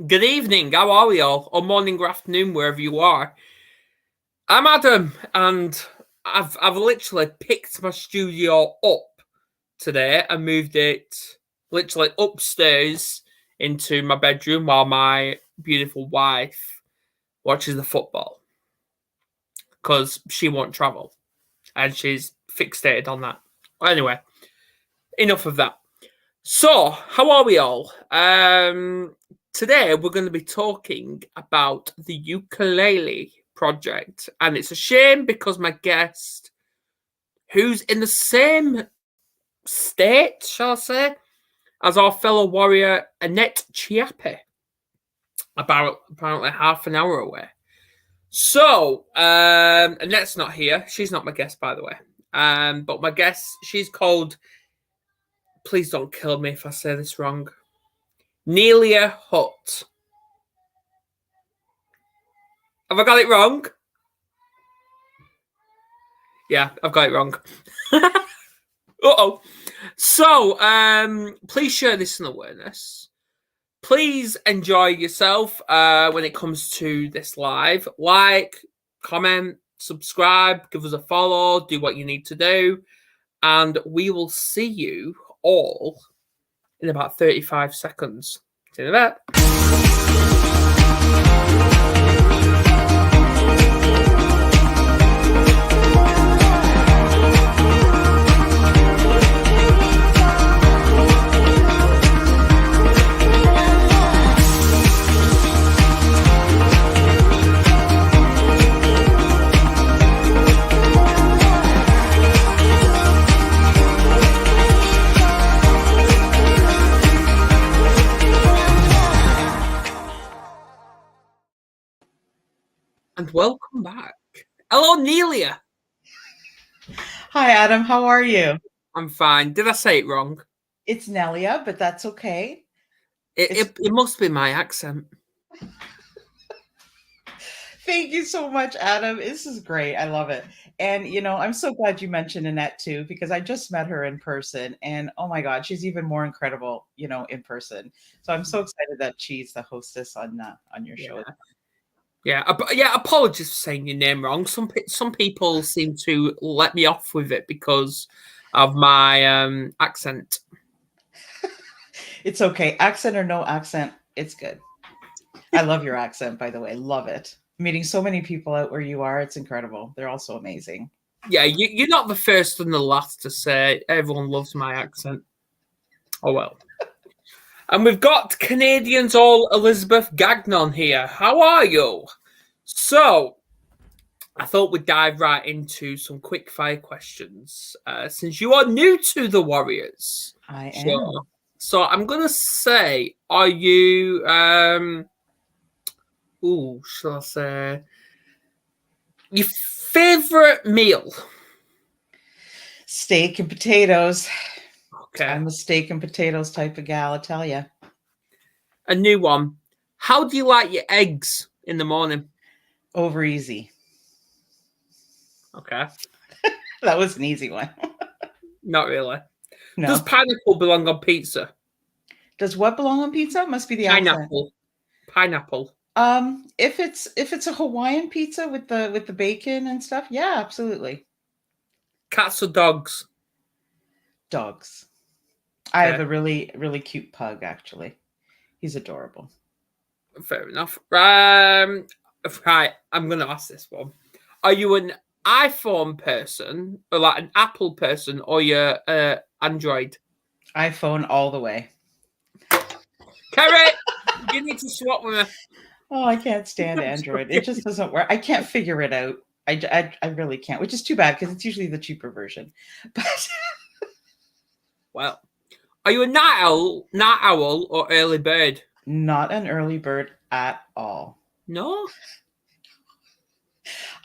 Good evening. How are we all? Or morning or afternoon, wherever you are. I'm Adam, and I've literally picked my studio up today and moved it literally upstairs into my bedroom while my beautiful wife watches the football because she won't travel and she's fixated on that. Anyway, enough of that. So, how are we all? Today we're going to be talking about the Ukulele Project, and it's a shame because my guest, who's in the same state, shall I say, as our fellow warrior Annette Chiappe, about apparently half an hour away. So, Annette's not here. She's not my guest, by the way. But my guest, she's called. Please don't kill me if I say this wrong. Nelia Hutt. Have I got it wrong? Yeah, I've got it wrong. Uh-oh. So, please share this in awareness. Please enjoy yourself when it comes to this live. Like, comment, subscribe, give us a follow, do what you need to do. And we will see you all in about 35 seconds. See you in a bit. And welcome back. Hello, Nelia. Hi, Adam. How are you? I'm fine. Did I say it wrong? It's Nelia, but that's okay. It must be my accent. Thank you so much, Adam. This is great. I love it. And, I'm so glad you mentioned Annette too, because I just met her in person. And oh my God, she's even more incredible, in person. So I'm so excited that she's the hostess on your show. Yeah, apologies for saying your name wrong. Some people seem to let me off with it because of my accent. It's okay. Accent or no accent, it's good. I love your accent, by the way. Love it. Meeting so many people out where you are, it's incredible. They're all so amazing. Yeah, you're not the first and the last to say everyone loves my accent. Oh well. And we've got Canadians all Elizabeth Gagnon here. How are you? So, I thought we'd dive right into some quick fire questions since you are new to the Warriors. I am. So I'm gonna say, are you shall I say your favorite meal? Steak and potatoes. Okay. I'm a steak and potatoes type of gal, I tell you. A new one. How do you like your eggs in the morning? Over easy. Okay. That was an easy one. Not really. No. Does pineapple belong on pizza? Does what belong on pizza? Must be the pineapple. accent. Pineapple. If it's a Hawaiian pizza with the bacon and stuff, yeah, absolutely. Cats or dogs? Dogs. Okay. I have a really, really cute pug, actually. He's adorable. Fair enough. Right, I'm going to ask this one. Are you an iPhone person, or like an Apple person, or you're Android? iPhone all the way. Carrie, you need to swap with me. Oh, I can't stand Android. It just doesn't work. I can't figure it out. I really can't, which is too bad because it's usually the cheaper version. But well, are you a night owl or early bird? Not an early bird at all. No?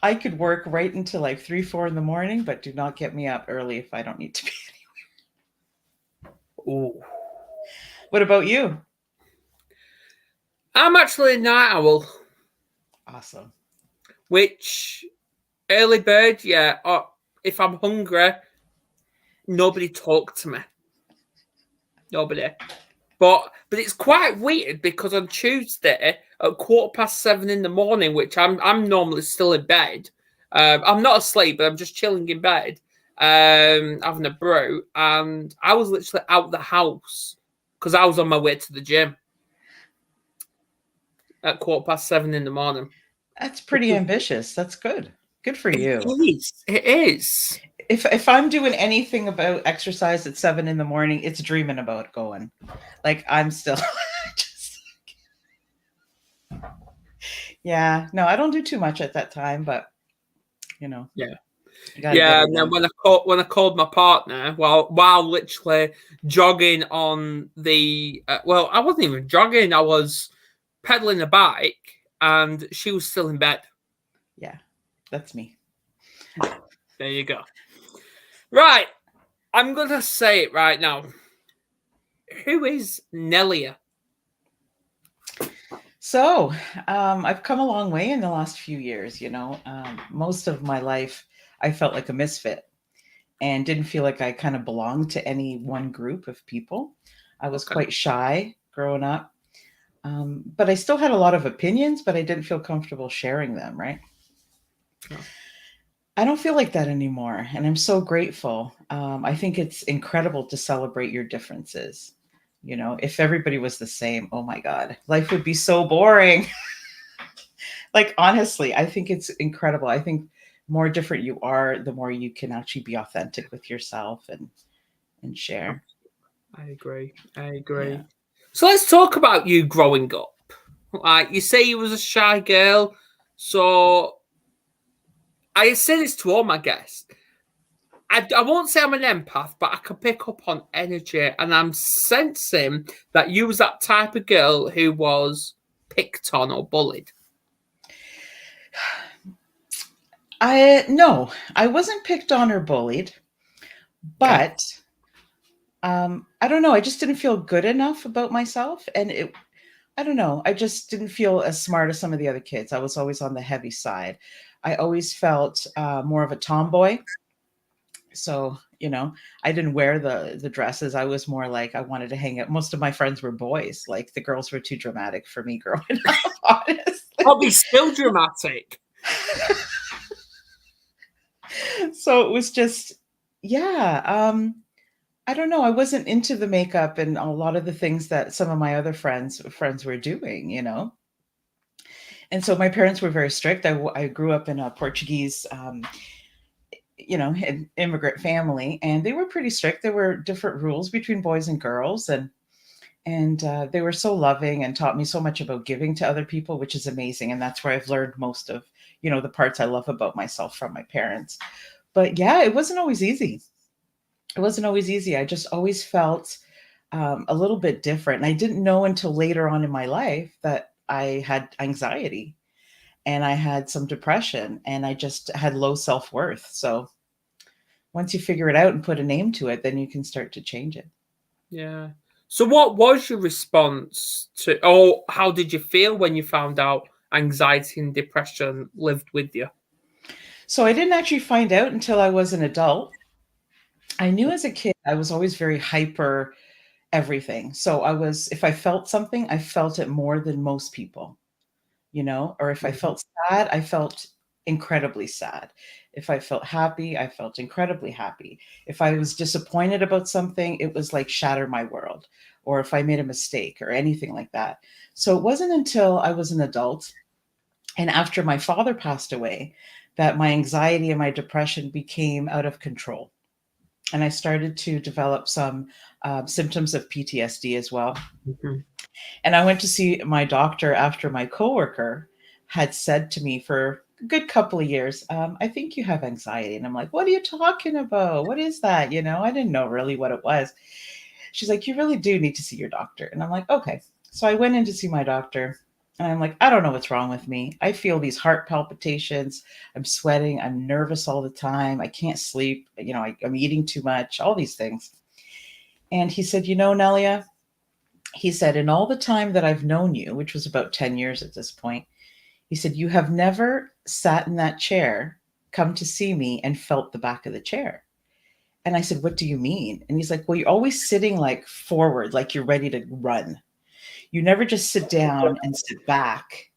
I could work right until like 3, 4 in the morning, but do not get me up early if I don't need to be anywhere. Ooh. What about you? I'm actually a night owl. Awesome. Which, early bird, yeah. Or if I'm hungry, nobody talk to me. Nobody. But it's quite weird because on Tuesday at 7:15 in the morning, which I'm normally still in bed. I'm not asleep, but I'm just chilling in bed, having a brew, and I was literally out the house because I was on my way to the gym at 7:15 in the morning. That's pretty ambitious. That's good. Good for It you. is. It is. If I'm doing anything about exercise at 7 in the morning, it's dreaming about going. Like I'm still just, yeah. No, I don't do too much at that time, but you know, Yeah. you got to get Yeah, it and then in. when I called my partner while literally jogging on the well, I wasn't even jogging. I was pedaling a bike, and she was still in bed. Yeah, that's me. There you go. Right, I'm gonna say it right now. Who is Nelia? So I've come a long way in the last few years. Most of my life, I felt like a misfit and didn't feel like I kind of belonged to any one group of people. I was Okay. quite shy growing up, but I still had a lot of opinions, but I didn't feel comfortable sharing them, right? Oh. I don't feel like that anymore, and I'm so grateful. I think it's incredible to celebrate your differences. If everybody was the same, oh my God, life would be so boring. Like, honestly, I think it's incredible. I think more different you are, the more you can actually be authentic with yourself and share. I agree. I Yeah. agree. So let's talk about you growing up. Like you say, you was a shy girl. So I say this to all my guests. I won't say I'm an empath, but I can pick up on energy, and I'm sensing that you was that type of girl who was picked on or bullied. I wasn't picked on or bullied, Okay. but I don't know. I just didn't feel good enough about myself, and I don't know. I just didn't feel as smart as some of the other kids. I was always on the heavy side. I always felt more of a tomboy. So, I didn't wear the dresses. I was more like I wanted to hang out. Most of my friends were boys. Like the girls were too dramatic for me growing up, Probably honestly. still dramatic. So it was just, yeah. I don't know. I wasn't into the makeup and a lot of the things that some of my other friends were doing. And so my parents were very strict. I grew up in a Portuguese, immigrant family, and they were pretty strict. There were different rules between boys and girls, and they were so loving and taught me so much about giving to other people, which is amazing. And that's where I've learned most of, the parts I love about myself from my parents. But yeah, it wasn't always easy. It wasn't always easy. I just always felt a little bit different. And I didn't know until later on in my life that I had anxiety and I had some depression and I just had low self worth. So once you figure it out and put a name to it, then you can start to change it. Yeah. So what was your response to, or how did you feel when you found out anxiety and depression lived with you? So I didn't actually find out until I was an adult. I knew as a kid I was always very hyper everything. So if I felt something, I felt it more than most people. Or if I Mhm. felt sad, I felt incredibly sad. If I felt happy, I felt incredibly happy. If I was disappointed about something, it was like shatter my world, or if I made a mistake or anything like that. So it wasn't until I was an adult and after my father passed away that my anxiety and my depression became out of control. And I started to develop some symptoms of PTSD as well. Mhm. And I went to see my doctor after my coworker had said to me for a good couple of years, I think you have anxiety. And I'm like, what are you talking about? What is that? I didn't know really what it was. She's like, you really do need to see your doctor. And I'm like, okay. So I went in to see my doctor and I'm like, I don't know what's wrong with me. I feel these heart palpitations. I'm sweating. I'm nervous all the time. I can't sleep. I'm eating too much, all these things. And he said, Nelia, he said, in all the time that I've known you, which was about 10 years at this point, he said, you have never sat in that chair, come to see me, and felt the back of the chair. And I said, what do you mean? And he's like, well, you're always sitting like forward, like you're ready to run. You never just sit down and sit back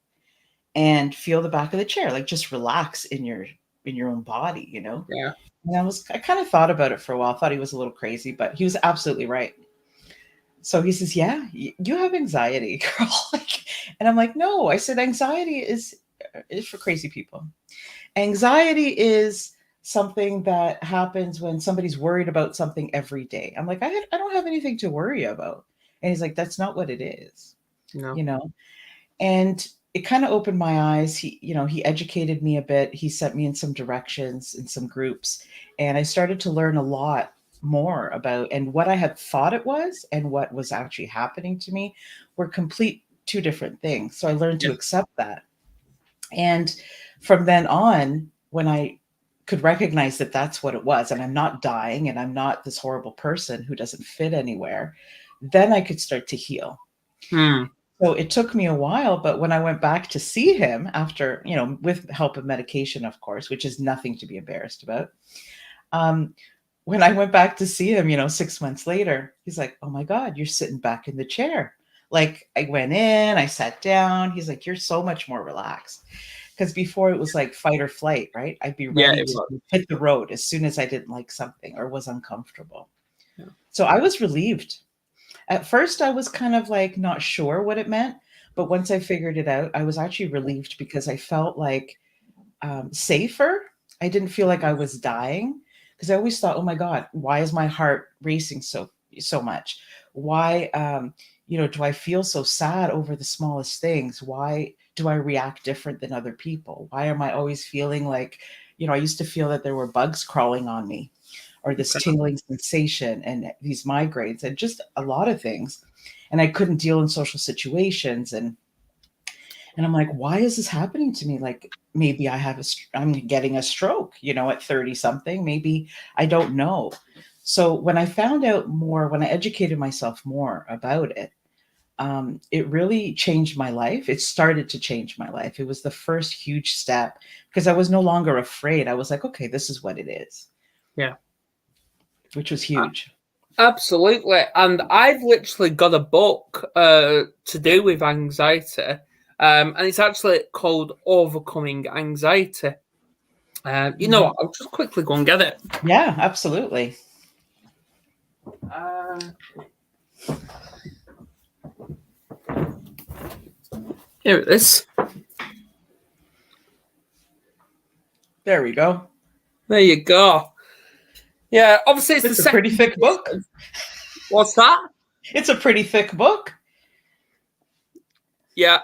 and feel the back of the chair, like just relax in your own body, you know? Yeah. And I kind of thought about it for a while, thought he was a little crazy, but he was absolutely right. So he says, yeah, you have anxiety, girl. And I'm like, no, I said, anxiety is for crazy people. Anxiety is something that happens when somebody's worried about something every day. I'm like, I don't have anything to worry about. And he's like, that's not what it is, No. you know? And it kind of opened my eyes. He educated me a bit. He sent me in some directions in some groups, and I started to learn a lot more about, and what I had thought it was and what was actually happening to me were complete two different things. So I learned to Yeah. accept that. And from then on, when I could recognize that that's what it was, and I'm not dying and I'm not this horrible person who doesn't fit anywhere, then I could start to heal. Hmm. So it took me a while, but when I went back to see him after, with help of medication, of course, which is nothing to be embarrassed about. Um, when I went back to see him, 6 months later, he's like, oh my God, you're sitting back in the chair. Like I went in, I sat down. He's like, you're so much more relaxed. Because before it was like fight or flight, right? I'd be Yeah, ready it to was. hit the road as soon as I didn't like something or was uncomfortable. Yeah. So I was relieved. At first, I was kind of like not sure what it meant, but once I figured it out, I was actually relieved because I felt like safer. I didn't feel like I was dying because I always thought, oh my God, why is my heart racing so much? Why, do I feel so sad over the smallest things? Why do I react different than other people? Why am I always feeling like, I used to feel that there were bugs crawling on me, or this Okay. tingling sensation and these migraines and just a lot of things. And I couldn't deal in social situations. And I'm like, why is this happening to me? Like maybe I'm getting a stroke, at 30 something, maybe I don't know. So when I found out more, when I educated myself more about it, it really changed my life. It started to change my life. It was the first huge step because I was no longer afraid. I was like, okay, this is what it is, Yeah. which was huge. Absolutely. And I've literally got a book to do with anxiety. And it's actually called Overcoming Anxiety. You know Mhm. what? I'll just quickly go and get it. Yeah, absolutely. Uh, Here it is. There we go. There you go. Yeah, obviously it's the It's a pretty second thick book. edition. What's that? It's a pretty thick book. Yeah,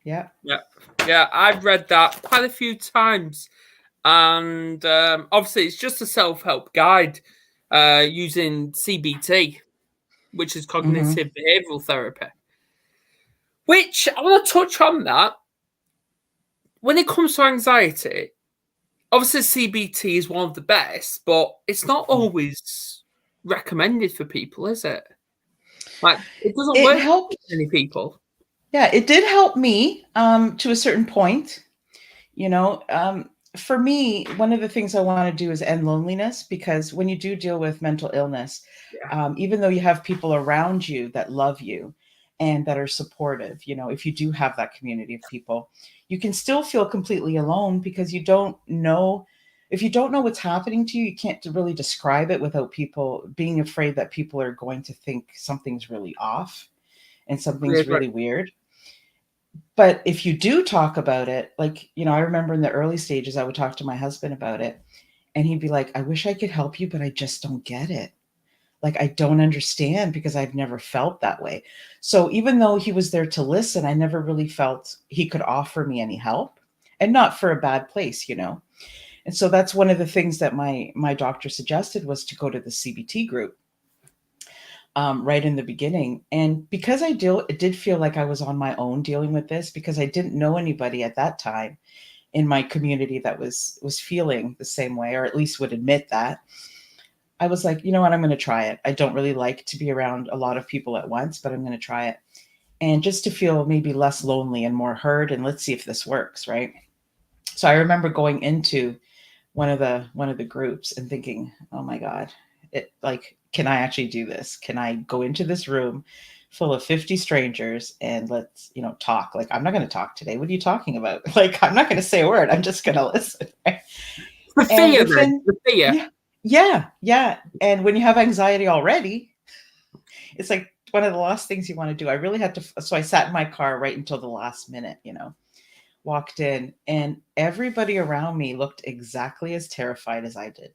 Yeah. yeah, yeah. I've read that quite a few times, and obviously it's just a self-help guide using CBT, which is Hmm. cognitive behavioral therapy. Which I want to touch on that. When it comes to anxiety, obviously CBT is one of the best, but it's not always recommended for people, is it? Like it doesn't It work helped. for many people. Yeah, it did help me to a certain point. You know, for me, one of the things I want to do is end loneliness because when you do deal with mental illness, Yeah, even though you have people around you that love you and that are supportive, if you do have that community of people, you can still feel completely alone because you don't know. If you don't know what's happening to you, you can't really describe it without people being afraid that people are going to think something's really off and something's right. really weird. But if you do talk about it, like, I remember in the early stages, I would talk to my husband about it, and he'd be like, I wish I could help you, but I just don't get it. Like, I don't understand because I've never felt that way. So even though he was there to listen, I never really felt he could offer me any help, and not for a bad place. And so that's one of the things that my doctor suggested was to go to the CBT group right in the beginning. And because it did feel like I was on my own dealing with this because I didn't know anybody at that time in my community that was feeling the same way, or at least would admit that. I was like, you know what, I'm going to try it. I don't really like to be around a lot of people at once, but I'm going to try it. And just to feel maybe less lonely and more heard, and let's see if this works, right? So I remember going into one of the groups and thinking, oh my God, it like, can I actually do this? Can I go into this room full of 50 strangers and let's, talk? Like, I'm not going to talk today. What are you talking about? Like, I'm not going to say a word. I'm just going to listen. Right? The And fear, then. within, The fear. yeah, yeah, yeah. And when you have anxiety already, it's like one of the last things you want to do. I really had to, so I sat in my car right until the last minute, walked in, and everybody around me looked exactly as terrified as I did.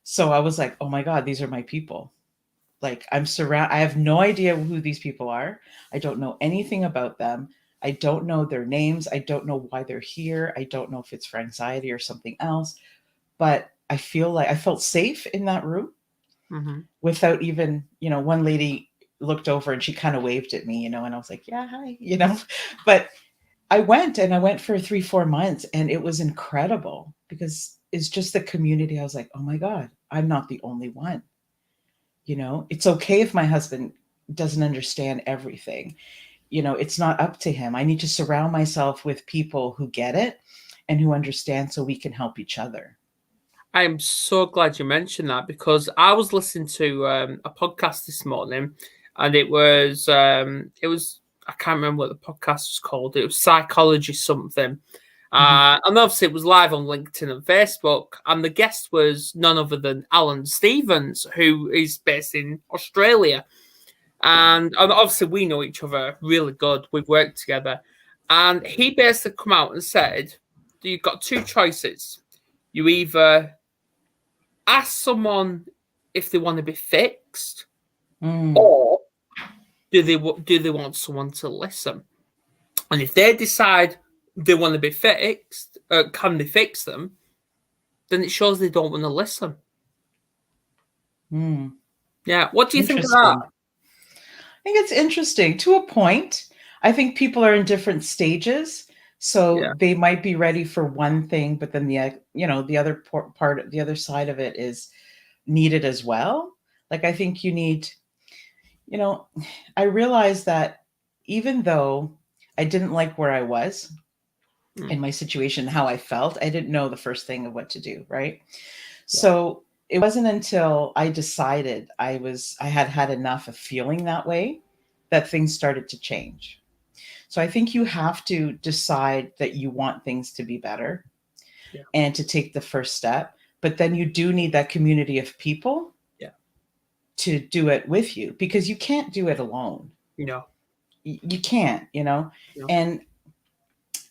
So I was like, oh my God, these are my people. Like, I have no idea who these people are. I don't know anything about them. I don't know their names. I don't know why they're here. I don't know if it's for anxiety or something else. But I feel like I felt safe in that room Mm-hmm. without even, one lady looked over and she kind of waved at me, and I was like, yeah, hi, But I went for 3-4 months, and it was incredible because it's just the community. I was like, oh my God, I'm not the only one. It's okay if my husband doesn't understand everything. It's not up to him. I need to surround myself with people who get it and who understand so we can help each other. I am so glad you mentioned that because I was listening to a podcast this morning, and it was I can't remember what the podcast was called. It was psychology something, Mhm. and obviously it was live on LinkedIn and Facebook, and the guest was none other than Alan Stevens, who is based in Australia, and obviously we know each other really good. We've worked together, and he basically come out and said, "You've got two choices. You either ask someone if they want to be fixed, Mm. or do they want someone to listen? And if they decide they want to be fixed, can they fix them? Then it shows they don't want to listen." Mm. Yeah. What do you think of that? Interesting. I think it's interesting to a point. I think people are in different stages. So Yeah. they might be ready for one thing, but then the other part, the other side of it is needed as well. Like, I think you need, you know, I realized that even though I didn't like where I was Mm, in my situation, how I felt, I didn't know the first thing of what to do. Right. yeah. So it wasn't until I decided I had had enough of feeling that way that things started to change. So I think you have to decide that you want things to be better Yeah. and to take the first step. But then you do need that community of people Yeah. to do it with you because you can't do it alone. No. You can't. No. And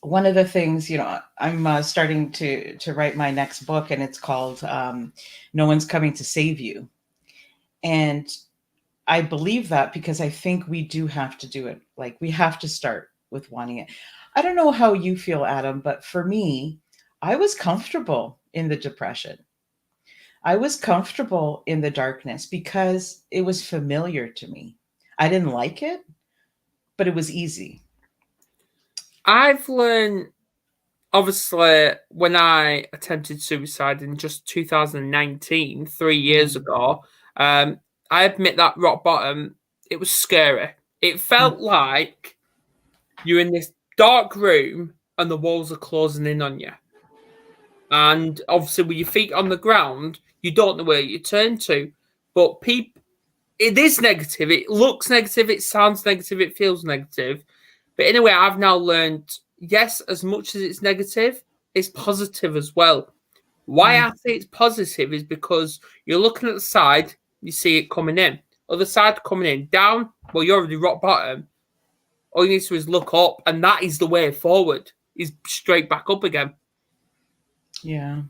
one of the things, I'm starting to write my next book, and it's called "No One's Coming to Save You." And I believe that because I think we do have to do it. Like, we have to start with wanting it. I don't know how you feel, Adam, but for me, I was comfortable in the depression. I was comfortable in the darkness because it was familiar to me. I didn't like it, but it was easy. I've learned, obviously, when I attempted suicide in just 2019, 3 years Mm, ago, I admit that rock bottom, it was scary. It mm, felt like you're in this dark room and the walls are closing in on you. And obviously, with your feet on the ground, you don't know where you turn to. But people, it is negative. It looks negative. It sounds negative. It feels negative. But anyway, I've now learned, yes, as much as it's negative, it's positive as well. Why mm. I say it's positive is because you're looking at the side, you see it coming in. Other side coming in, down, well, you're already rock bottom. All you need to do is look up, and that is the way forward. Is straight back up again. Yeah.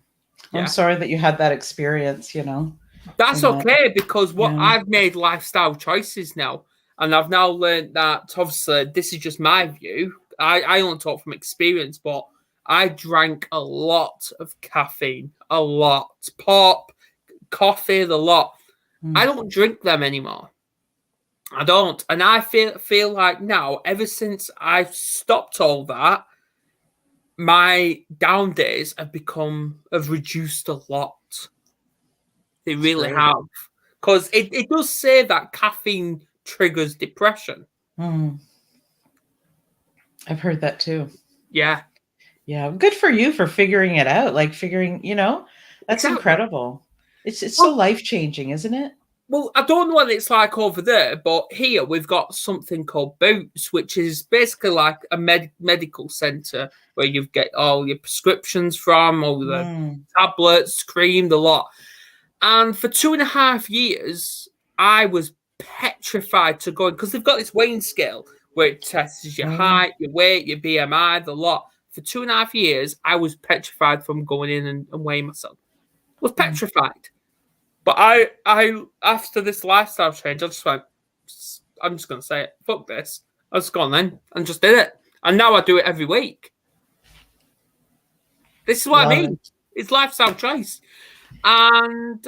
I'm Yeah. sorry that you had that experience, That's in that. okay because what Yeah. I've made lifestyle choices now, and I've now learned that obviously this is just my view. I only talk from experience, but I drank a lot of caffeine, a lot, pop, coffee, the lot. I Mm, don't drink them anymore. I don't, and I feel like now, ever since I've stopped all that, my down days have reduced a lot. They it's really great. have. Because it does say that caffeine triggers depression. Mm, I've heard that too. Yeah. Yeah, good for you for figuring it out, like, that's Exactly. incredible. It's so Well, life-changing, isn't it? well, I don't know what it's like over there, but here we've got something called Boots, which is basically like a medical center where you get all your prescriptions from, all the Mm, tablets, cream, the lot. And for 2.5 years, I was petrified to go because they've got this weighing scale where it tests your oh, yeah. height, your weight, your BMI, the lot. For 2.5 years, I was petrified from going in and weighing myself. I was Mm. petrified. But I after this lifestyle change, I just went, I'm just gonna say it. Fuck this. I just gone then and just did it. And now I do it every week. This is what I Love it. mean. It's lifestyle choice. And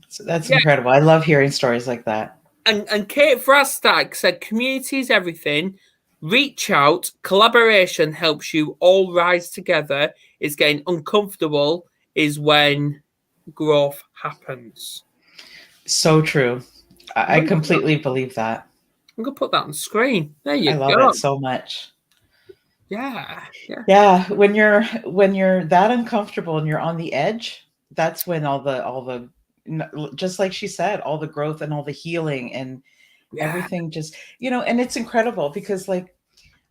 So that's yeah, incredible. I love hearing stories like that. and Kate Frastag said community is everything. Reach out, collaboration helps you all rise together. It's getting uncomfortable is when growth happens. So true. I I'm completely believe that. gonna put that on the screen. There I you love it go. so much. Yeah, yeah, Yeah, when you're that uncomfortable and you're on the edge, that's when all the just like she said, all the growth and all the healing and yeah. everything just, and it's incredible because like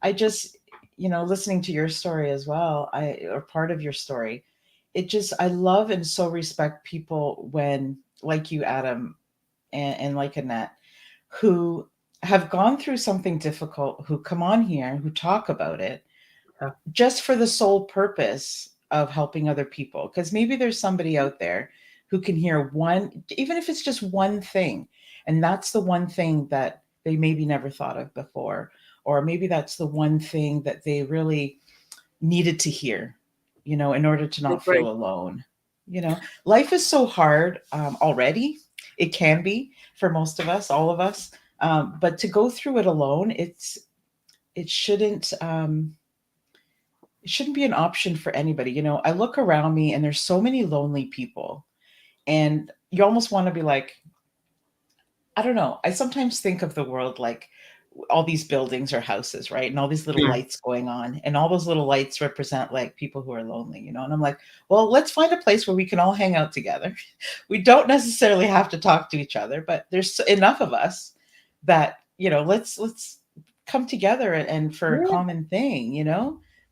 I just, listening to your story as well, or part of your story, I love and so respect people when, like you, Adam, and like Annette, who have gone through something difficult, who come on here, who talk about it, Yeah. just for the sole purpose of helping other people. Because maybe there's somebody out there who can hear one, even if it's just one thing, and that's the one thing that they maybe never thought of before, or maybe that's the one thing that they really needed to hear, in order to I not feel agree. alone. Life is so hard already. It can be for most of us, all of us. But to go through it alone, it shouldn't. It shouldn't be an option for anybody. I look around me and there's so many lonely people, and you almost want to be like, I don't know. I sometimes think of the world like all these buildings or houses, right? And all these little Mm. lights going on. And all those little lights represent like people who are lonely. And I'm like, well, let's find a place where we can all hang out together. We don't necessarily have to talk to each other, but there's enough of us that, let's come together and for a Yeah, common thing.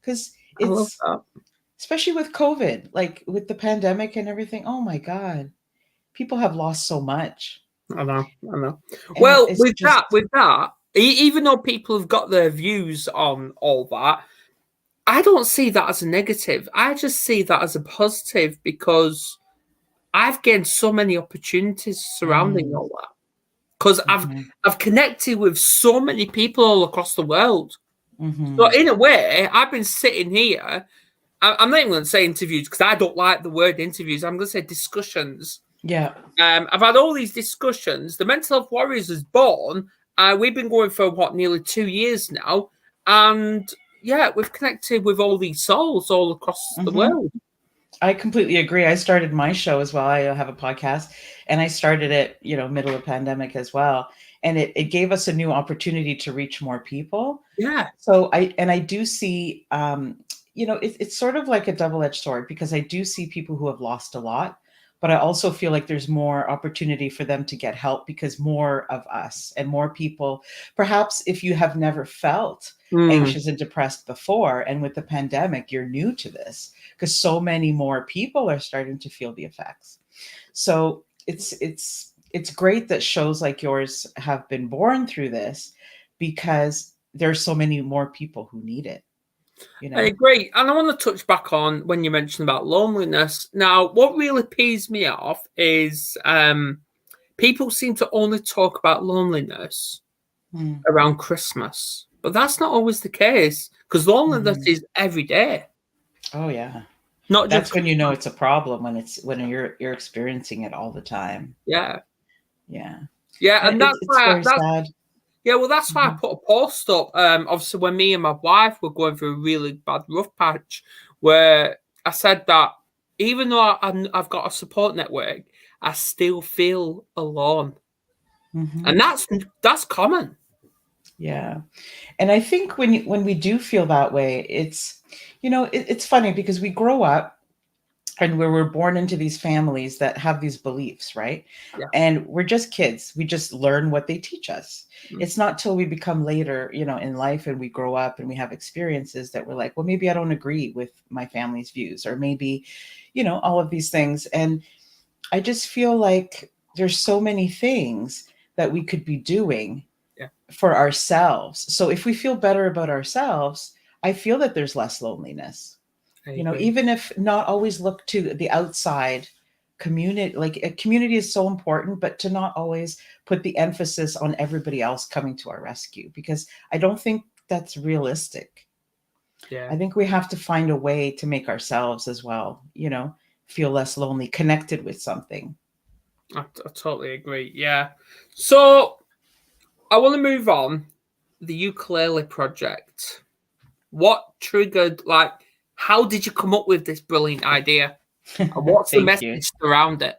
Because I love it's, that. especially with COVID, like with the pandemic and everything. Oh my God, people have lost so much. I know, I know. And Well, it's just, with that, even though people have got their views on all that, I don't see that as a negative. I just see that as a positive because I've gained so many opportunities surrounding mm, all that. Because mhm, I've connected with so many people all across the world. So mhm. in a way, I've been sitting here. I'm not even going to say interviews because I don't like the word interviews. I'm going to say discussions. Yeah. I've had all these discussions. The Mental Health Warriors is born. We've been going for what, nearly 2 years now, and yeah, we've connected with all these souls all across the Mhm. world. I completely agree. I started my show as well. I have a podcast, and I started it, middle of pandemic as well. And it gave us a new opportunity to reach more people. Yeah, So I do see, it's sort of like a double-edged sword because I do see people who have lost a lot, but I also feel like there's more opportunity for them to get help because more of us and more people, perhaps if you have never felt mm, anxious and depressed before, and with the pandemic, you're new to this because so many more people are starting to feel the effects. So it's great that shows like yours have been born through this because there's so many more people who need it, you I know? agree. And I want to touch back on when you mentioned about loneliness. Now, what really pees me off is people seem to only talk about loneliness Mm, around Christmas, but that's not always the case because loneliness mhm. is every day, Oh yeah. not just That's when you know Christmas. it's a problem when you're experiencing it all the time. Yeah. Yeah. Yeah, And and it's very that's sad. yeah, well, that's why I Mhm. put a post up. Obviously, when me and my wife were going through a really bad rough patch, where I said that even though I've got a support network, I still feel alone, Mhm. and that's common. Yeah. And I think when we do feel that way, it's funny because we grow up and where we're born into these families that have these beliefs, right? Yeah. And we're just kids. We just learn what they teach us. Mm. It's not till we become later, in life and we grow up and we have experiences that we're like, well, maybe I don't agree with my family's views, or maybe, all of these things. And I just feel like there's so many things that we could be doing Yeah. for ourselves. So if we feel better about ourselves, I feel that there's less loneliness. I agree. Even if not always look to the outside community, like a community is so important, but to not always put the emphasis on everybody else coming to our rescue, because I don't think that's realistic. Yeah. I think we have to find a way to make ourselves as well, feel less lonely, connected with something. I totally agree. Yeah. So I want to move on. The Ukulele Project. What triggered, like, how did you come up with this brilliant idea? And what's the Thank you. message around it?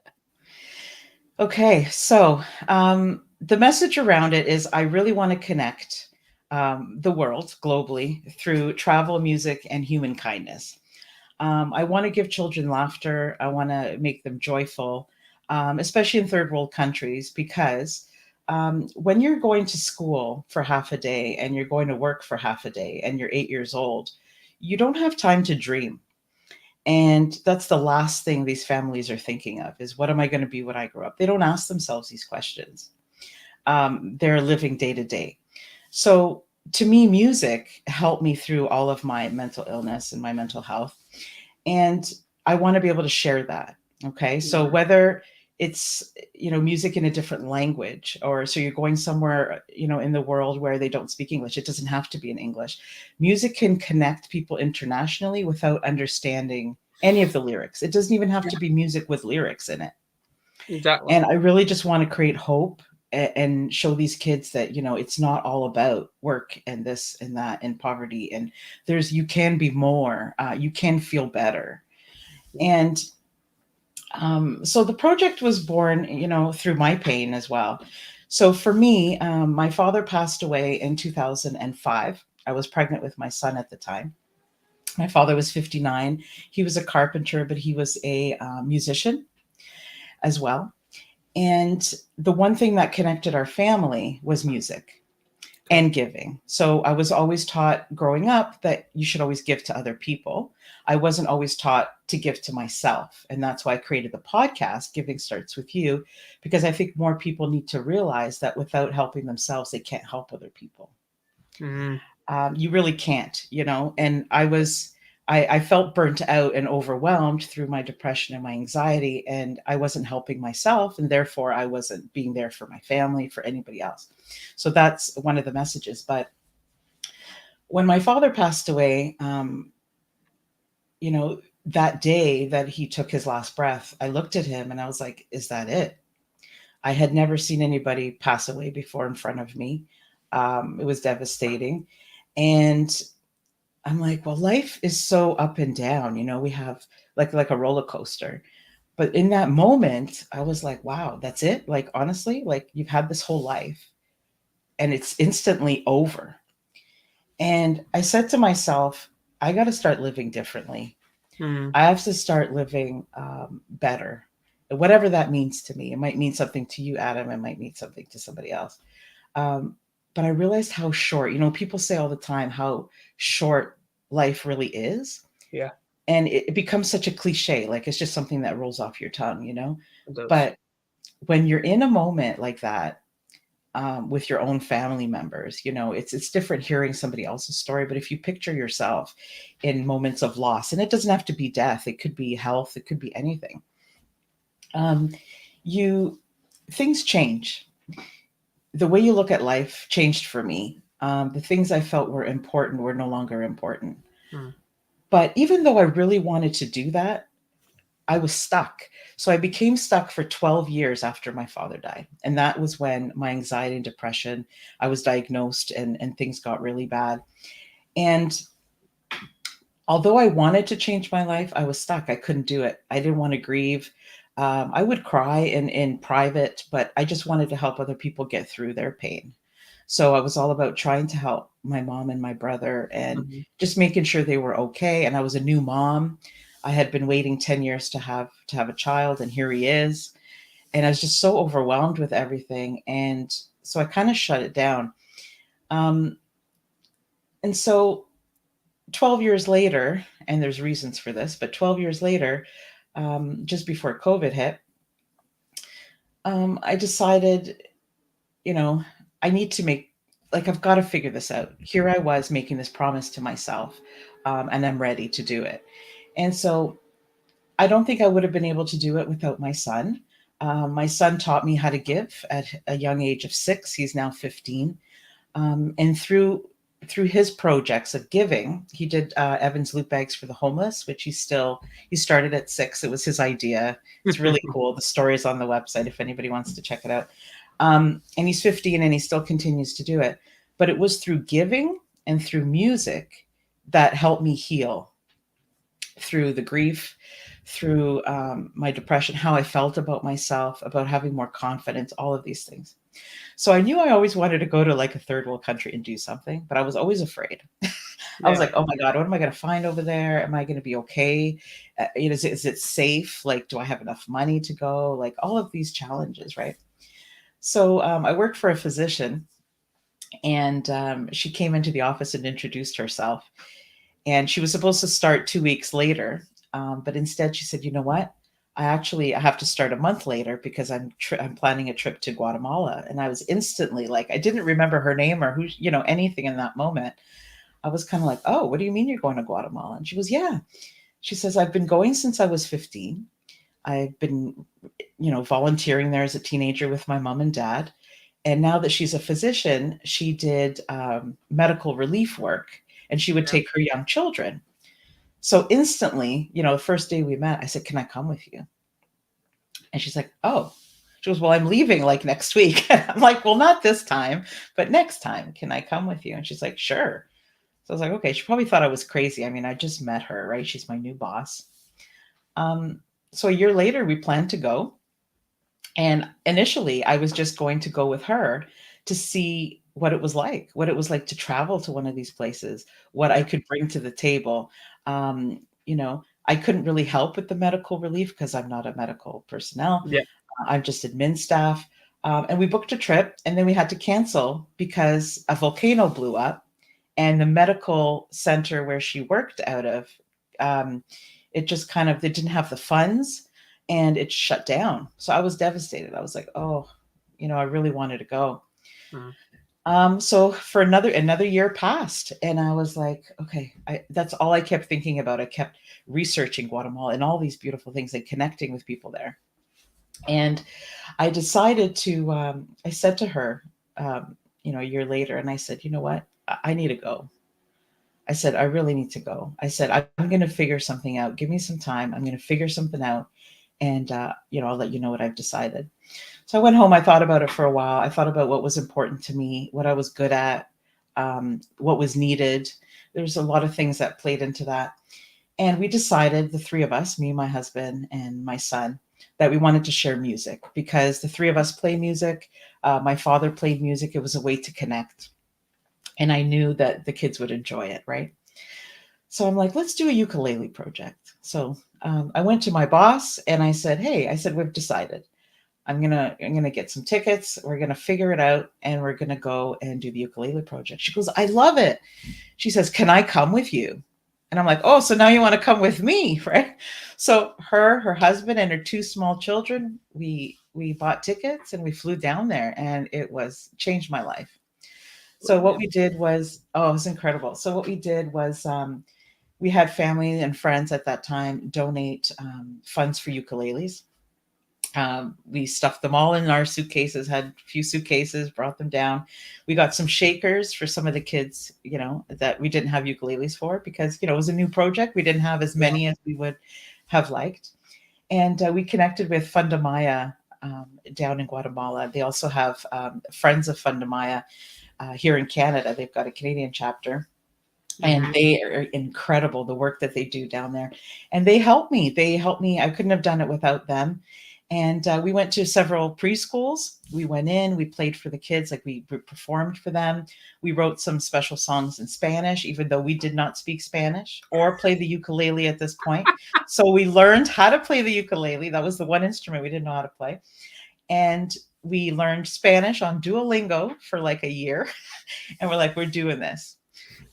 Okay, so the message around it is I really want to connect the world globally through travel, music, and human kindness. I want to give children laughter. I want to make them joyful, especially in third world countries, because when you're going to school for half a day and you're going to work for half a day and you're 8 years old, you don't have time to dream. And that's the last thing these families are thinking of is, what am I going to be when I grow up? They don't ask themselves these questions. They're living day to day. So to me, music helped me through all of my mental illness and my mental health. And I want to be able to share that. Okay. So Mm. whether it's, music in a different language, or so you're going somewhere, in the world where they don't speak English, it doesn't have to be in English. Music can connect people internationally without understanding any of the lyrics. It doesn't even have Yeah, to be music with lyrics in it. exactly. And I really just want to create hope and show these kids that, it's not all about work and this and that and poverty. And you can be more, you can feel better. Yeah. And so the project was born, through my pain as well. So for me, my father passed away in 2005. I was pregnant with my son at the time. My father was 59. He was a carpenter, but he was a musician as well. And the one thing that connected our family was music Okay. and giving. So I was always taught growing up that you should always give to other people. I wasn't always taught to give to myself. And that's why I created the podcast, Giving Starts With You, because I think more people need to realize that without helping themselves, they can't help other people. Mm. You really can't, And I felt burnt out and overwhelmed through my depression and my anxiety, and I wasn't helping myself, and therefore I wasn't being there for my family, for anybody else. So that's one of the messages. But when my father passed away, that day that he took his last breath, I looked at him and I was like, is that it? I had never seen anybody pass away before in front of me. It was devastating. And I'm like, well, life is so up and down. We have like a roller coaster. But in that moment, I was like, wow, that's it. Like, honestly, like you've had this whole life and it's instantly over. And I said to myself, I got to start living differently. Mm. I have to start living better, whatever that means to me. It might mean something to you, Adam. It might mean something to somebody else. Um, but I realized how short, people say all the time how short life really is. Yeah, And it becomes such a cliche, like it's just something that rolls off your tongue. it does. But when you're in a moment like that, with your own family members, it's different hearing somebody else's story. But if you picture yourself in moments of loss, and it doesn't have to be death, it could be health, it could be anything. Um, you Things change. The way you look at life changed for me. The things I felt were important were no longer important. Mm. But even though I really wanted to do that, I was stuck. So I became stuck for 12 years after my father died. And that was when my anxiety and depression, I was diagnosed, and things got really bad. And although I wanted to change my life, I was stuck. I couldn't do it. I didn't want to grieve. I would cry in private, but I just wanted to help other people get through their pain. So I was all about trying to help my mom and my brother and Mhm. just making sure they were okay. And I was a new mom. I had been waiting 10 years to have a child, and here he is. And I was just so overwhelmed with everything. And so I kind of shut it down. Um, and so 12 years later, and there's reasons for this, but 12 years later, just before COVID hit, I decided, you know, I need to make, like, I've got to figure this out. Here I was making this promise to myself, and I'm ready to do it. And so I don't think I would have been able to do it without my son. My son taught me how to give at a young age of 6. He's now 15. And through his projects of giving, he did Evans loot bags for the homeless, which he started at 6. It was his idea. It's really cool. The story is on the website if anybody wants to check it out. And he's 15 and he still continues to do it. But it was through giving and through music that helped me heal through the grief, through my depression, how I felt about myself, about having more confidence, all of these things. So I knew I always wanted to go to like a third world country and do something, but I was always afraid. I was Yeah. like, "Oh my god, what am I going to find over there? Am I going to be okay? Is it safe? Like, do I have enough money to go? Like, all of these challenges, right?" So I worked for a physician, and she came into the office and introduced herself. And she was supposed to start 2 weeks later, but instead she said, "You know what? I have to start a month later because I'm planning a trip to Guatemala." And I was instantly like, I didn't remember her name or who, anything in that moment. I was kind of like, "Oh, what do you mean you're going to Guatemala?" And she goes, "Yeah." She says, "I've been going since I was 15. I've been, volunteering there as a teenager with my mom and dad. And now that she's a physician, she did medical relief work, and she would Yeah. take her young children." So instantly, the first day we met, I said, "Can I come with you?" And she's like, "Oh." She goes, "Well, I'm leaving like next week." I'm like, "Well, not this time, but next time. Can I come with you?" And she's like, "Sure." So I was like, okay. She probably thought I was crazy. I mean, I just met her, right? She's my new boss. Um, so a year later, we planned to go. And initially, I was just going to go with her to see what it was like to travel to one of these places, what I Yeah. could bring to the table. I couldn't really help with the medical relief because I'm not a medical personnel. Yeah. I'm just admin staff. And we booked a trip, and then we had to cancel because a volcano blew up, and the medical center where she worked out of, um, they didn't have the funds, and it shut down. So I was devastated. I was like, "Oh, I really wanted to go." Mm. So for another year passed, and I was like, okay, that's all I kept thinking about. I kept researching Guatemala and all these beautiful things and connecting with people there. And I decided to, I said to her, a year later, and I said, "You know what? I need to go." I said, "I really need to go." I said, "I'm going to figure something out. Give me some time. I'm going to figure something out. And, I'll let you know what I've decided." So I went home. I thought about it for a while. I thought about what was important to me, what I was good at, what was needed. There's a lot of things that played into that. And we decided, the three of us, me, my husband, and my son, that we wanted to share music because the three of us play music. My father played music. It was a way to connect. And I knew that the kids would enjoy it, right? So I'm like, let's do a ukulele project. So I went to my boss and I said, "Hey," I said, "we've decided. I'm gonna get some tickets. We're gonna figure it out, and we're gonna go and do the ukulele project." She goes, "I love it." She says, "Can I come with you?" And I'm like, "Oh, so now you want to come with me?" Right? So her husband, and her two small children, we bought tickets and we flew down there, and it was changed my life. So what Brilliant. we did was, oh, it was incredible. So what we did was, we had family and friends at that time donate funds for ukuleles. We stuffed them all in our suitcases, had a few suitcases, brought them down. We got some shakers for some of the kids, that we didn't have ukuleles for because, it was a new project. We didn't have as Yeah. many as we would have liked. And we connected with Fundamaya down in Guatemala. They also have Friends of Fundamaya here in Canada. They've got a Canadian chapter. And Hmm. they are incredible, the work that they do down there. And they help me. They help me. I couldn't have done it without them. And we went to several preschools. We went in, we played for the kids, like we performed for them. We wrote some special songs in Spanish, even though we did not speak Spanish or play the ukulele at this point. So we learned how to play the ukulele. That was the one instrument we didn't know how to play. And we learned Spanish on Duolingo for like a year. And we're like, we're doing this.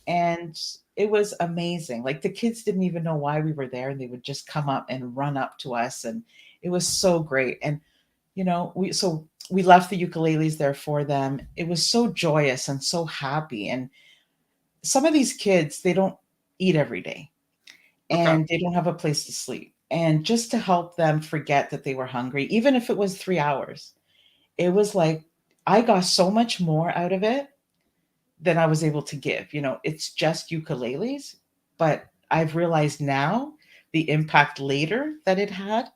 And it was amazing. Like the kids didn't even know why we were there, and they would just come up and run up to us, and it was so great. And we left the ukuleles there for them. It was so joyous and so happy. And some of these kids, they don't eat every day, Okay. and they don't have a place to sleep. And just to help them forget that they were hungry, even if it was 3 hours, it was like I got so much more out of it than I was able to give. It's just ukuleles, but I've realized now the impact later that it had.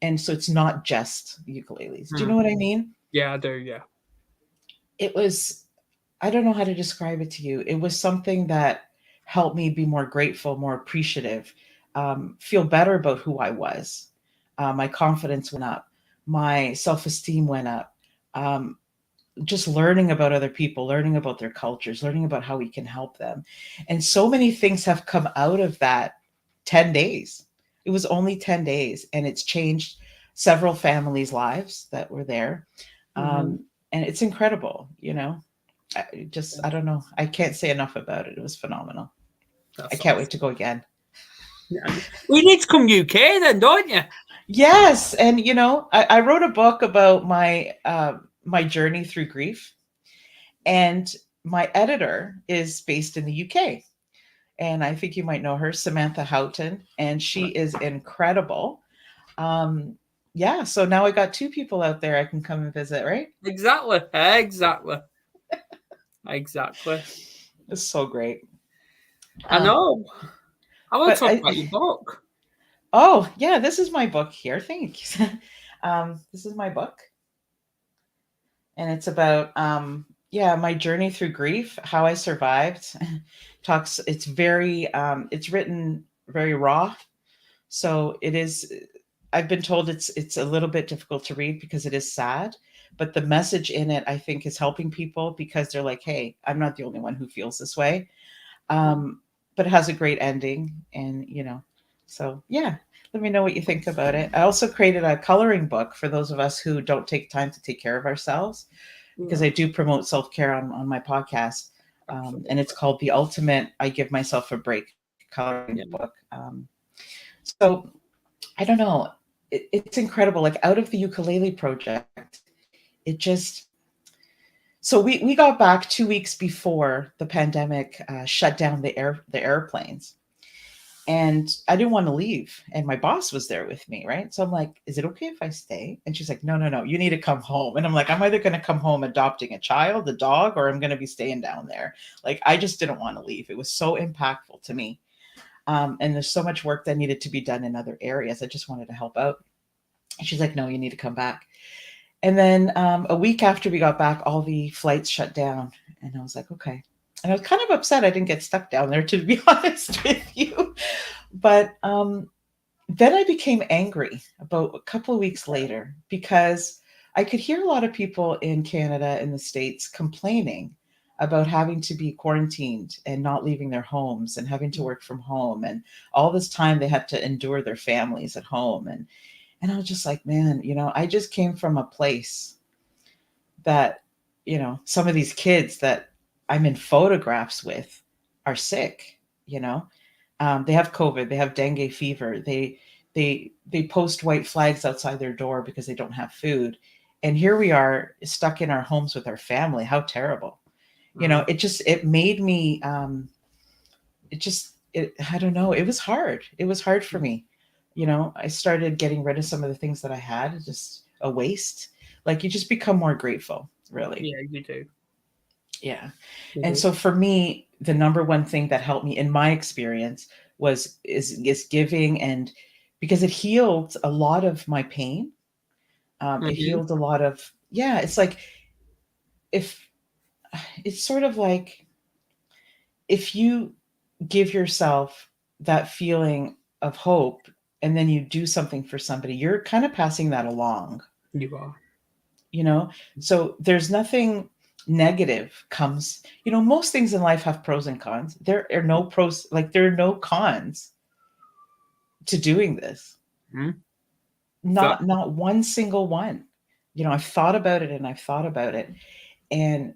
And so it's not just ukuleles. Do you Hmm. know what I mean? Yeah, I do. Yeah. It was, I don't know how to describe it to you. It was something that helped me be more grateful, more appreciative, feel better about who I was. My confidence went up, my self esteem went up. Um, just learning about other people, learning about their cultures, learning about how we can help them. And so many things have come out of that 10 days. It was only 10 days, and it's changed several families' lives that were there. Hmm. And it's incredible. I don't know. I can't say enough about it. It was phenomenal. I That's can't wait awesome. to go again. Yeah. We need to come UK then, don't you? Yes. And, I wrote a book about my journey through grief. And my editor is based in the UK. And I think you might know her, Samantha Houghton, and she Right. is incredible. Um, yeah, so now I got two people out there I can come and visit, right? Exactly. Exactly. Exactly. It's so great. I Um, know. I want to but talk about your book. oh yeah, this is my book here. Thanks. This is my book, and it's about yeah, my journey through grief, how I survived. Talks. It's written very raw. So it is. I've been told it's a little bit difficult to read because it is sad, but the message in it I think is helping people because they're like, "Hey, I'm not the only one who feels this way." But it has a great ending, and so yeah. Let me know what you think about it. I also created a coloring book for those of us who don't take time to take care of ourselves, because Yeah, I do promote self care on my podcast, and it's absolutely. called The Ultimate I Give Myself a Break coloring Yeah. book. So I don't know. It's incredible. Like out of the ukulele project, it just so we got back 2 weeks before the pandemic shut down the airplanes, and I didn't want to leave. And my boss was there with me, right? So I'm like, "Is it okay if I stay?" And she's like, "No, no, no. You need to come home." And I'm like, "I'm either going to come home adopting a child, a dog, or I'm going to be staying down there." Like I just didn't want to leave. It was so impactful to me. And there's so much work that needed to be done in other areas. I just wanted to help out. And she's like, "No, you need to come back." And then a week after we got back, all the flights shut down. And I was like, okay. And I was kind of upset I didn't get stuck down there, to be honest with you. But then I became angry about a couple of weeks later because I could hear a lot of people in Canada and the States complaining about having to be quarantined and not leaving their homes and having to work from home. And all this time they had to endure their families at home. And I was just like, man, I just came from a place that, some of these kids that I'm in photographs with are sick, you know. They have COVID, they have dengue fever, they post white flags outside their door because they don't have food. And here we are stuck in our homes with our family. How terrible. Mm. It made me I don't know, it was hard. It was hard for me. I started getting rid of some of the things that I had, just a waste. Like you just become more grateful, really. Yeah, you do. Yeah. You And do. so for me, the number one thing that helped me in my experience is giving, and because it healed a lot of my pain. It Hmm. healed a lot of, yeah, it's like if it's sort of like if you give yourself that feeling of hope and then you do something for somebody, you're kind of passing that along, You are. you know? So there's nothing negative comes, most things in life have pros and cons. There are no pros, like there are no cons to doing this. Mm, exactly. Not one single one. I've thought about it and I've thought about it, and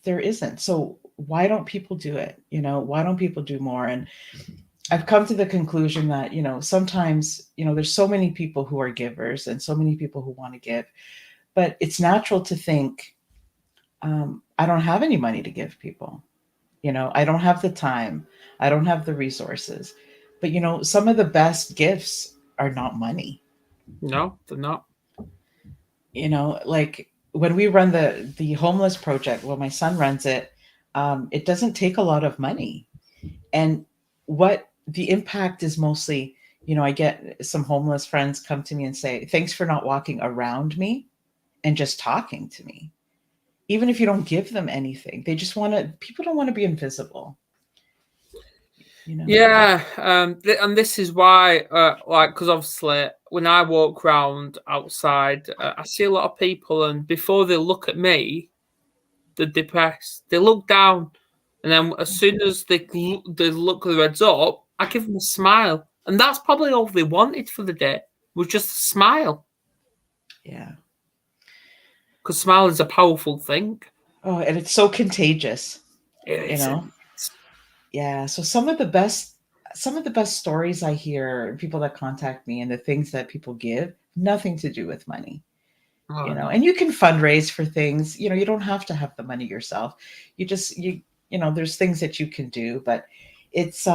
there isn't. So why don't people do it? Why don't people do more? And I've come to the conclusion that, sometimes, there's so many people who are givers and so many people who want to give, but it's natural to think, I don't have any money to give people. I don't have the time. I don't have the resources. But, some of the best gifts are not money. No, they're not. Like when we run the homeless project, well, my son runs it. It doesn't take a lot of money, and what the impact is mostly, I get some homeless friends come to me and say, thanks for not walking around me and just talking to me. Even if you don't give them anything, they just want to, people don't want to be invisible, you know? Yeah, and this is why, like, because obviously when I walk around outside, I see a lot of people, and before they look at me, they're depressed. They look down, and then as soon as they look their heads up, I give them a smile, and that's probably all they wanted for the day was just a smile, Yeah. because smile is a powerful thing. Oh, and it's so contagious, It you is. know? Yeah. So some of the best stories I hear, people that contact me and the things that people give, nothing to do with money. Oh no. And you can fundraise for things. You don't have to have the money yourself. There's things that you can do, but it's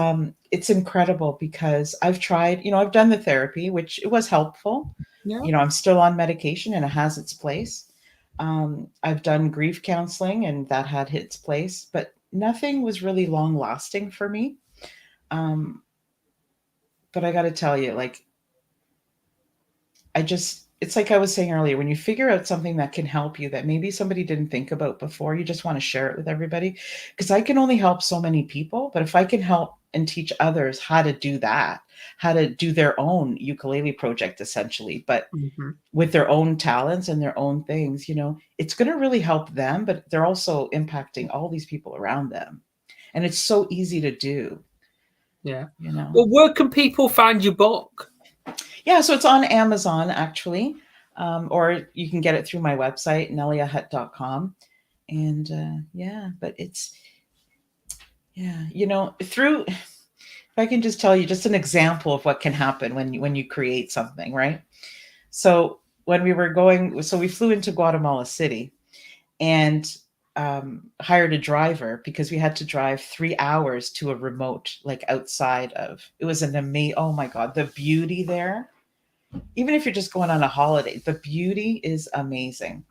incredible because I've tried, I've done the therapy, which it was helpful. Yeah. I'm still on medication and it has its place. I've done grief counseling and that had its place, but nothing was really long lasting for me. um, but I got to tell you, like, it's like I was saying earlier, when you figure out something that can help you that maybe somebody didn't think about before, you just want to share it with everybody. Because I can only help so many people, but if I can help and teach others how to do that, how to do their own ukulele project, essentially, but Hmm. with their own talents and their own things, it's going to really help them, but they're also impacting all these people around them. And it's so easy to do, Yeah. you know. Well, where can people find your book? Yeah, so it's on Amazon actually, or you can get it through my website, neliahutt.com. And yeah, but it's, yeah, through, if I can just tell you just an example of what can happen when you create something, right? So when we were going, so we flew into Guatemala City and hired a driver because we had to drive 3 hours to a remote, like outside of, it was an amazing, oh my God, the beauty there. Even if you're just going on a holiday, the beauty is amazing.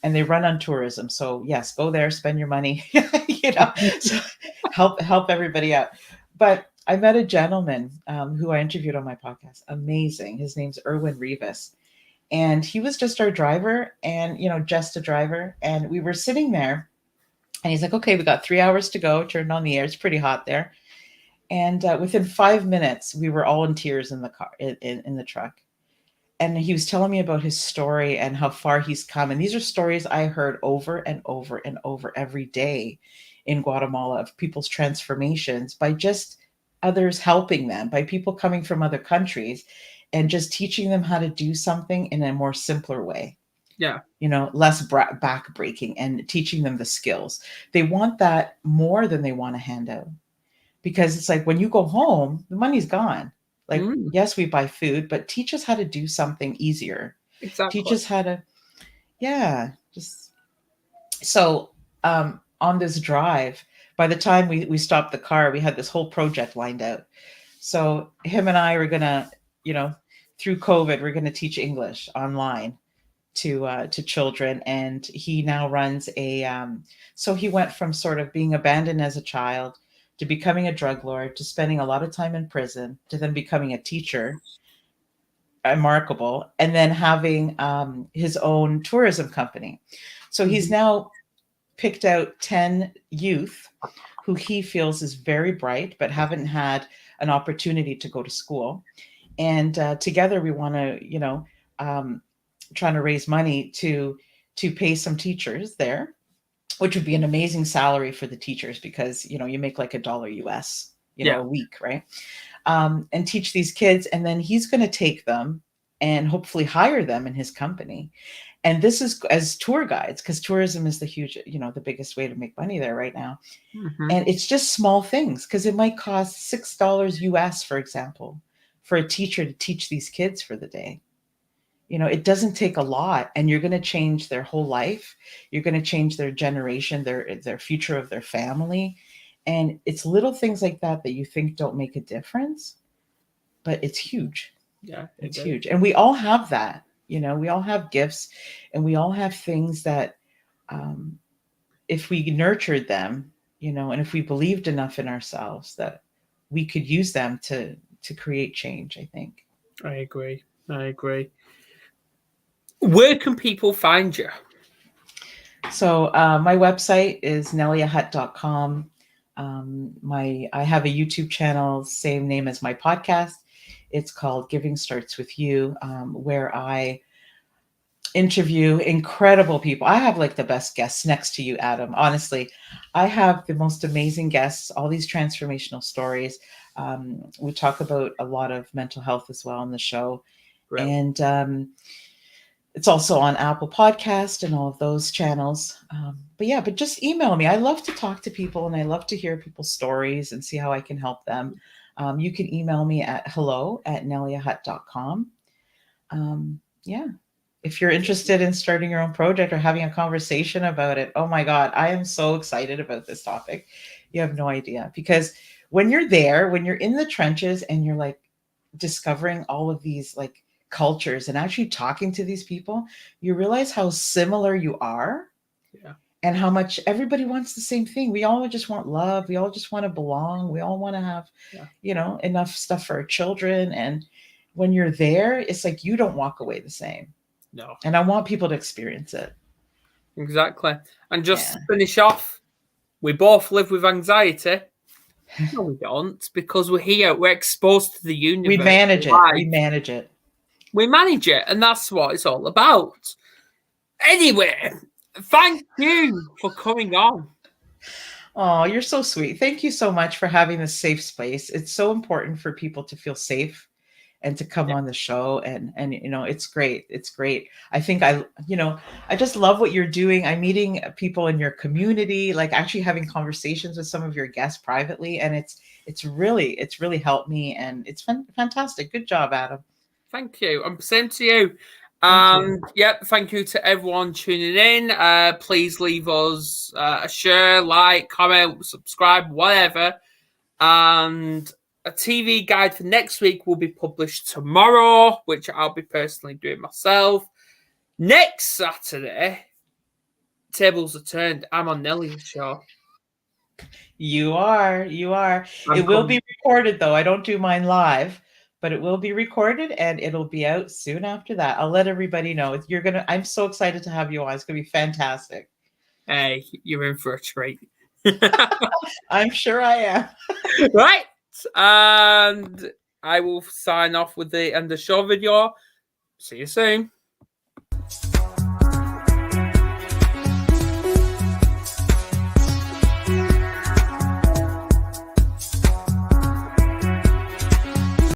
And they run on tourism. So yes, go there, spend your money, so help everybody out. But I met a gentleman who I interviewed on my podcast. Amazing. His name's Erwin Rivas. And he was just our driver and, just a driver. And we were sitting there and he's like, okay, we got 3 hours to go. Turned on the air. It's pretty hot there. And within 5 minutes, we were all in tears in the car, in the truck. And he was telling me about his story and how far he's come. And these are stories I heard over and over and over every day in Guatemala of people's transformations by just others helping them, by people coming from other countries and just teaching them how to do something in a more simpler way. Yeah. Less back breaking and teaching them the skills. They want that more than they want a handout, because it's like when you go home, the money's gone. Like, Mm, yes, we buy food, but teach us how to do something easier. Teach exactly. us how to, yeah, just so on this drive, by the time we stopped the car, we had this whole project lined out. So him and I were gonna, you know, through COVID, we're gonna teach English online to children, and he now runs a. So he went from sort of being abandoned as a child to becoming a drug lord to spending a lot of time in prison to then becoming a teacher, remarkable, and then having his own tourism company. So he's Mhm. now picked out 10 youth who he feels is very bright but haven't had an opportunity to go to school. And together we want to, trying to raise money to pay some teachers there, which would be an amazing salary for the teachers because you make like $1 US, Yeah. a week, right? And teach these kids, and then he's going to take them and hopefully hire them in his company. And this is as tour guides, because tourism is the huge, the biggest way to make money there right now. Mm-hmm. And it's just small things, because it might cost $6 US, for example, for a teacher to teach these kids for the day. It doesn't take a lot, and you're going to change their whole life. You're going to change their generation, their future of their family. And it's little things like that that you think don't make a difference, but it's huge. Yeah, it's huge. And we all have that. We all have gifts, and we all have things that, if we nurtured them, and if we believed enough in ourselves, that we could use them to create change, I think. I agree. Where can people find you? So my website is neliahutt.com. I have a YouTube channel, same name as my podcast. It's called Giving Starts With You, where I interview incredible people. I have like the best guests next to you, Adam. Honestly, I have the most amazing guests, all these transformational stories. We talk about a lot of mental health as well on the show. Brilliant. And it's also on Apple Podcast and all of those channels. But just email me. I love to talk to people, and I love to hear people's stories and see how I can help them. You can email me at hello@neliahutt.com. Yeah. If you're interested in starting your own project or having a conversation about it, oh my God, I am so excited about this topic. You have no idea. Because when you're there, when you're in the trenches and you're like discovering all of these like cultures and actually talking to these people, you realize how similar you are. Yeah. And how much everybody wants the same thing. We all just want love. We all just want to belong. We all want to have, enough stuff for our children. And when you're there, it's like you don't walk away the same. No. And I want people to experience it. Exactly. And just to finish off, we both live with anxiety. No, we don't, because we're here. We're exposed to the universe. We manage it. We manage it. We manage it, and that's what it's all about. Anyway, thank you for coming on. Oh, you're so sweet. Thank you so much for having this safe space. It's so important for people to feel safe and to come on the show. And it's great. It's great. I think I just love what you're doing. I'm meeting people in your community, like actually having conversations with some of your guests privately. And it's really helped me. And it's fantastic. Good job, Adam. Thank you. And same to you. Thank you to everyone tuning in. Please leave us a share, like, comment, subscribe, whatever. And a TV guide for next week will be published tomorrow, which I'll be personally doing myself. Next Saturday, tables are turned. I'm on Nelia's show. You are. It will be recorded, though. I don't do mine live, but it will be recorded, and it'll be out soon after that. I'll let everybody know. I'm so excited to have you on. It's going to be fantastic. Hey, you're in for a treat. I'm sure I am. Right. And I will sign off with the end of the show video. See you soon.